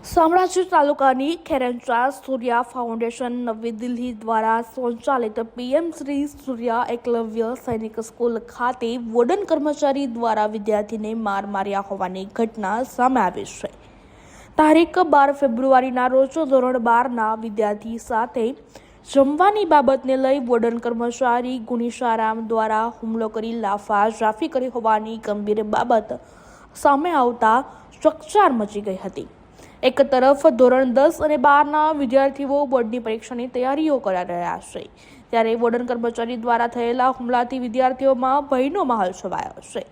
શામળાજી તાલુકાની ખેરંચા સૂર્યા ફાઉન્ડેશન નવી દિલ્હી દ્વારા સંચાલિત પીએમ શ્રી સૂર્યા એકલવ્ય સૈનિક સ્કૂલ ખાતે વોર્ડન કર્મચારી દ્વારા વિદ્યાર્થીને માર માર્યા હોવાની ઘટના સામે આવી છે। તારીખ 12 ફેબ્રુઆરીના રોજ ધોરણ 12ના વિદ્યાર્થી સાથે જમવાની બાબતને લઈ વોર્ડન કર્મચારી ગુણીશારામ દ્વારા હુમલો કરી લાફાઝાફી કરી હોવાની ગંભીર બાબત સામે આવતા ચકચાર મચી ગઈ હતી। એક તરફ ધોરણ 10 અને 12ના વિદ્યાર્થીઓ બોર્ડની પરીક્ષાની તૈયારીઓ કરી રહ્યા છે, ત્યારે વોર્ડન કર્મચારી દ્વારા થયેલા હુમલાથી વિદ્યાર્થીઓમાં ભયનો માહોલ છવાયો છે।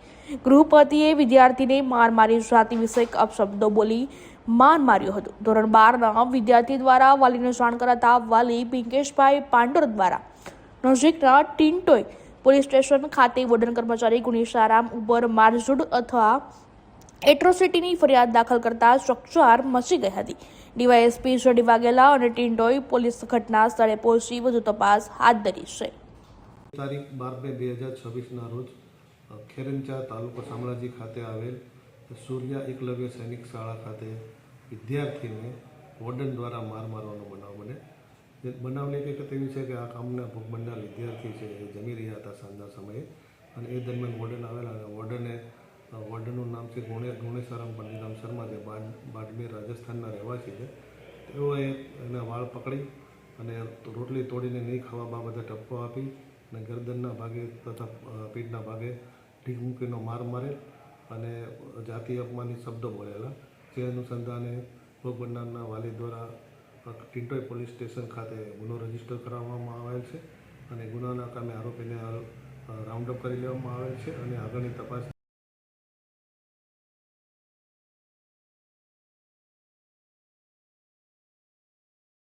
ગૃહપતિએ વિદ્યાર્થીને માર મારી જાતિ વિષયક અપશબ્દો બોલી માર માર્યો હતો। ધોરણ 12ના વિદ્યાર્થી દ્વારા વાલીને જાણ કરાતા વાલી પિંકેશભાઈ પાંડોર દ્વારા નજીકના ટિન્ટોય પોલીસ સ્ટેશન ખાતે વોર્ડન કર્મચારી ગુણીશારામ ઉપર મારઝૂડ અથવા એટ્રોસિટીની ફરિયાદ દાખલ કરતા ચકચાર મચી ગઈ હતી। ડીવાયએસપી જડી વાઘેલા અને ટિન્ટોય પોલીસ ઘટના સ્થળે પહોંચી વધુ તપાસ હાથ ધરી છે। તારીખ 12 મે 2026ના રોજ ખેરંચા તાલુકો શામળાજી ખાતે આવેલ સૂર્યા એકલવ્ય સૈનિક શાળા ખાતે વિદ્યાર્થીને વોર્ડન દ્વારા માર મારવાનો બનાવ બને। બનાવની હકીકત એવી છે કે આ કામના ભોગ બનનાર વિદ્યાર્થી છે એ જમી રહ્યા હતા સાંજના સમયે, અને એ દરમિયાન વોર્ડન આવેલા અને વોર્ડનનું નામ છે ગુણેશારામ પંડિતરામ શર્મા, જે બાડમેર રાજસ્થાનના રહેવાસી છે। તેઓએ એના વાળ પકડી અને રોટલી તોડીને નહીં ખાવા બાબતે ટપકો આપી અને ગરદનના ભાગે તથા પીઠના ભાગે ઢીક મૂકીનો માર મારેલ અને જાતિ અપમાનિત શબ્દો બોલેલા, જે અનુસંધાને ભોગ બનનારના વાલી દ્વારા ટિન્ટોય પોલીસ સ્ટેશન ખાતે ગુનો રજીસ્ટર કરાવવામાં આવેલ છે અને ગુનાના કામે આરોપીને રાઉન્ડઅપ કરી લેવામાં આવેલ છે અને આગળની તપાસ